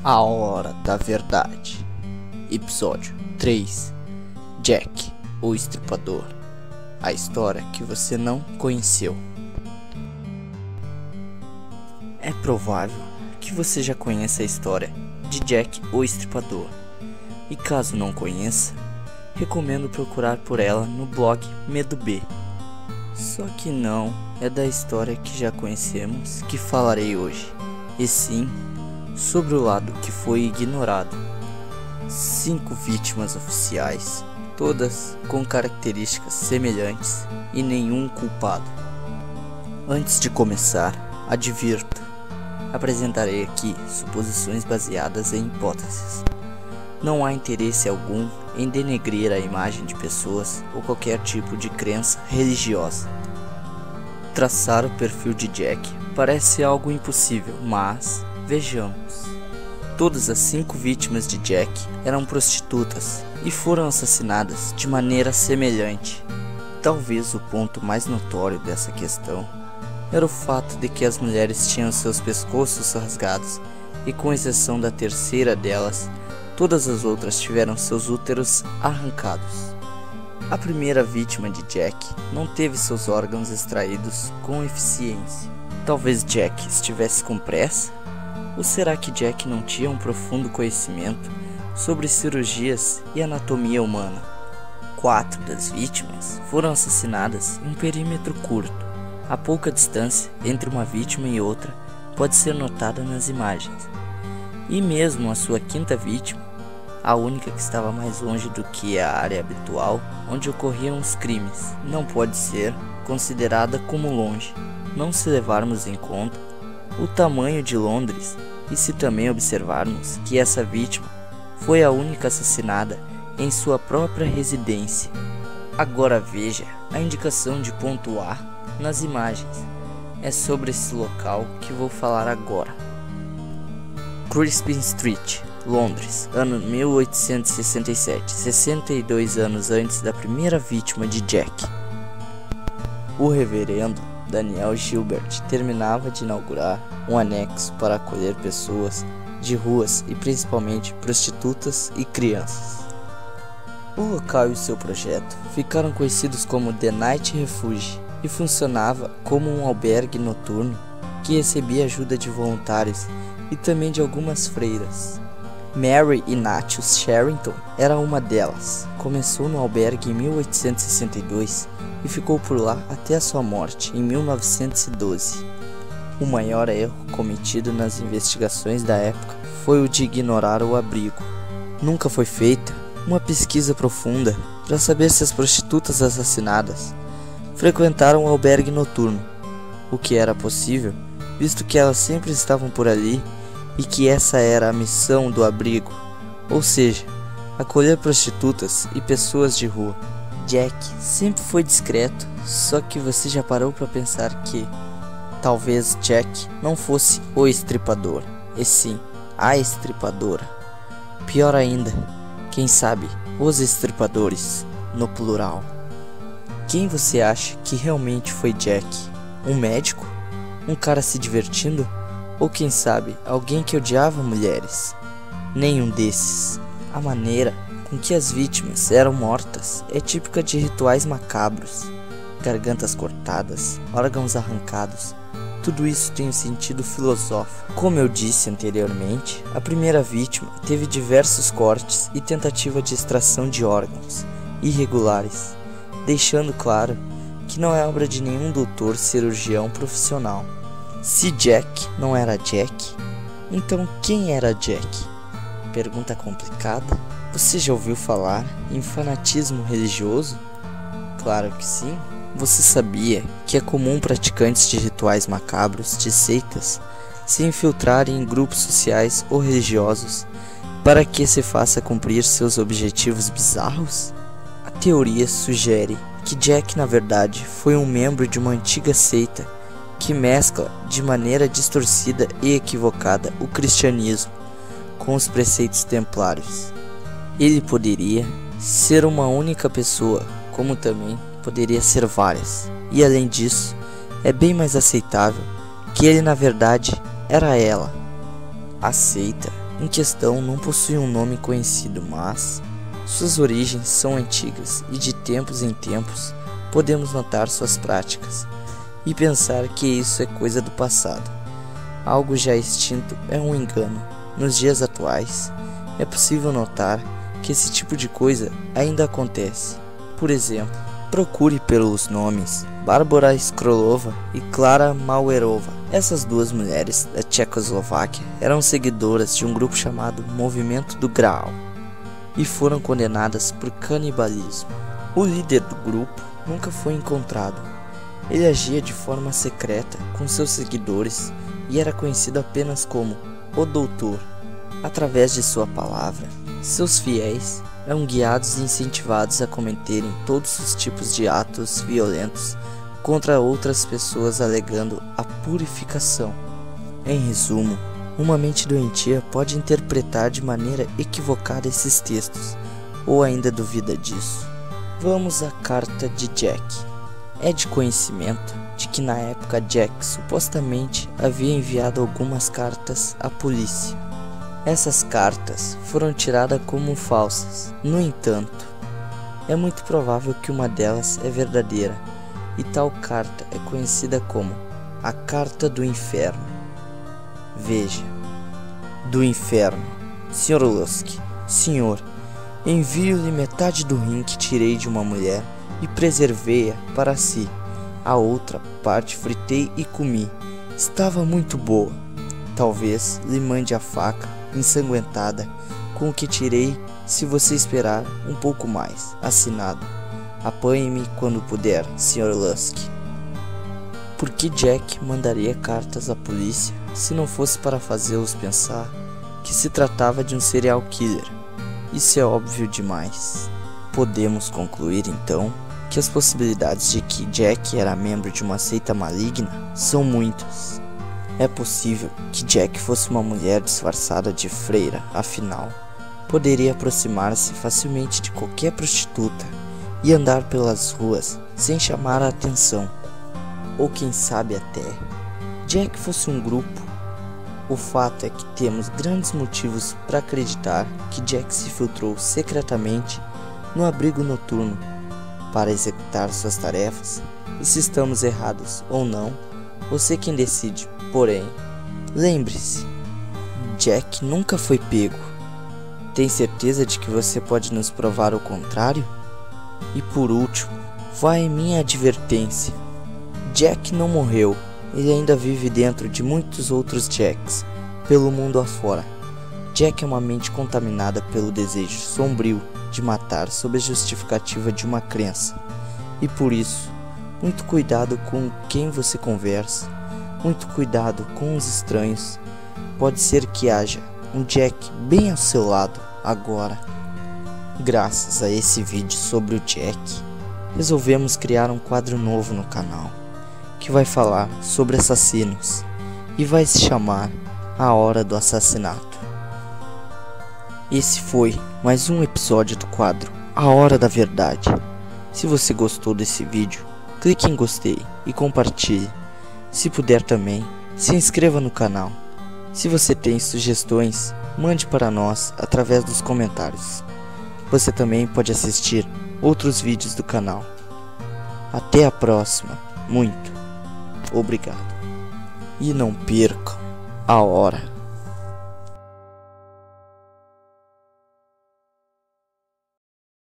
A Hora da Verdade. Episódio 3. Jack, o Estripador. A história que você não conheceu. É provável que você já conheça a história de Jack, o Estripador. E caso não conheça, recomendo procurar por ela no blog Medo B. Só que não é da história que já conhecemos que falarei hoje, e sim sobre o lado que foi ignorado. 5 vítimas oficiais, todas com características semelhantes e nenhum culpado. Antes de começar, advirto, apresentarei aqui suposições baseadas em hipóteses. Não há interesse algum em denegrir a imagem de pessoas ou qualquer tipo de crença religiosa. Traçar o perfil de Jack parece algo impossível, mas vejamos. Todas as 5 vítimas de Jack eram prostitutas e foram assassinadas de maneira semelhante. Talvez o ponto mais notório dessa questão era o fato de que as mulheres tinham seus pescoços rasgados e, com exceção da terceira delas, todas as outras tiveram seus úteros arrancados. A primeira vítima de Jack não teve seus órgãos extraídos com eficiência. Talvez Jack estivesse com pressa? Ou será que Jack não tinha um profundo conhecimento sobre cirurgias e anatomia humana? 4 das vítimas foram assassinadas em um perímetro curto. A pouca distância entre uma vítima e outra pode ser notada nas imagens. E mesmo a sua 5ª vítima, a única que estava mais longe do que a área habitual onde ocorriam os crimes, não pode ser considerada como longe, não se levarmos em conta o tamanho de Londres e se também observarmos que essa vítima foi a única assassinada em sua própria residência. Agora veja a indicação de ponto A nas imagens. É sobre esse local que vou falar agora. Crispin Street, Londres, ano 1867, 62 anos antes da primeira vítima de Jack. O reverendo Daniel Gilbert terminava de inaugurar um anexo para acolher pessoas de ruas e principalmente prostitutas e crianças. O local e o seu projeto ficaram conhecidos como The Night Refuge e funcionava como um albergue noturno que recebia ajuda de voluntários e também de algumas freiras. Mary Ignatius Sherrington era uma delas. Começou no albergue em 1862 e ficou por lá até a sua morte em 1912. O maior erro cometido nas investigações da época foi o de ignorar o abrigo. Nunca foi feita uma pesquisa profunda para saber se as prostitutas assassinadas frequentaram o albergue noturno, o que era possível, visto que elas sempre estavam por ali e que essa era a missão do abrigo, ou seja, acolher prostitutas e pessoas de rua. Jack sempre foi discreto, só que você já parou para pensar que talvez Jack não fosse o estripador, e sim a estripadora. Pior ainda, quem sabe os estripadores no plural. Quem você acha que realmente foi Jack? Um médico? Um cara se divertindo? Ou quem sabe, alguém que odiava mulheres? Nenhum desses. A maneira com que as vítimas eram mortas é típica de rituais macabros. Gargantas cortadas, órgãos arrancados, tudo isso tem um sentido filosófico. Como eu disse anteriormente, a primeira vítima teve diversos cortes e tentativa de extração de órgãos irregulares, deixando claro que não é obra de nenhum doutor cirurgião profissional. Se Jack não era Jack, então quem era Jack? Pergunta complicada. Você já ouviu falar em fanatismo religioso? Claro que sim. Você sabia que é comum praticantes de rituais macabros de seitas se infiltrarem em grupos sociais ou religiosos para que se faça cumprir seus objetivos bizarros? A teoria sugere que Jack na verdade foi um membro de uma antiga seita que mescla de maneira distorcida e equivocada o cristianismo com os preceitos templários. Ele poderia ser uma única pessoa, como também poderia ser várias, e além disso, é bem mais aceitável que ele na verdade era ela. A seita em questão não possui um nome conhecido, mas suas origens são antigas e de tempos em tempos podemos notar suas práticas e pensar que isso é coisa do passado. Algo já extinto é um engano. Nos dias atuais, é possível notar que esse tipo de coisa ainda acontece. Por exemplo, procure pelos nomes Bárbara Skrolova e Klara Mauerova. Essas duas mulheres da Tchecoslováquia eram seguidoras de um grupo chamado Movimento do Graal e foram condenadas por canibalismo. O líder do grupo nunca foi encontrado. Ele agia de forma secreta com seus seguidores e era conhecido apenas como o Doutor. Através de sua palavra, seus fiéis eram guiados e incentivados a cometerem todos os tipos de atos violentos contra outras pessoas, alegando a purificação. Em resumo, uma mente doentia pode interpretar de maneira equivocada esses textos, ou ainda duvida disso. Vamos à carta de Jack. É de conhecimento de que na época Jack supostamente havia enviado algumas cartas à polícia. Essas cartas foram tiradas como falsas. No entanto, é muito provável que uma delas é verdadeira, e tal carta é conhecida como a Carta do Inferno. Veja: do Inferno, Sr. Lusk. Senhor, envio-lhe metade do rim que tirei de uma mulher e preservei-a para si. A outra parte fritei e comi. Estava muito boa. Talvez lhe mande a faca ensanguentada com o que tirei, se você esperar um pouco mais. Assinado: apanhe-me quando puder, Sr. Lusk. Por que Jack mandaria cartas à polícia se não fosse para fazê-los pensar que se tratava de um serial killer? Isso é óbvio demais. Podemos concluir então que as possibilidades de que Jack era membro de uma seita maligna são muitas. É possível que Jack fosse uma mulher disfarçada de freira, afinal, poderia aproximar-se facilmente de qualquer prostituta e andar pelas ruas sem chamar a atenção. Ou quem sabe até Jack fosse um grupo. O fato é que temos grandes motivos para acreditar que Jack se filtrou secretamente no abrigo noturno para executar suas tarefas, e se estamos errados ou não, você quem decide. Porém, lembre-se, Jack nunca foi pego. Tem certeza de que você pode nos provar o contrário? E por último, vai minha advertência. Jack não morreu, ele ainda vive dentro de muitos outros Jacks, pelo mundo afora. Jack é uma mente contaminada pelo desejo sombrio de matar sob a justificativa de uma crença. E por isso, muito cuidado com quem você conversa, muito cuidado com os estranhos. Pode ser que haja um Jack bem ao seu lado agora. Graças a esse vídeo sobre o Jack, resolvemos criar um quadro novo no canal, que vai falar sobre assassinos e vai se chamar A Hora do Assassinato. Esse foi mais um episódio do quadro A Hora da Verdade. Se você gostou desse vídeo, clique em gostei e compartilhe. Se puder também, se inscreva no canal. Se você tem sugestões, mande para nós através dos comentários. Você também pode assistir outros vídeos do canal. Até a próxima. Muito obrigado. E não percam a hora.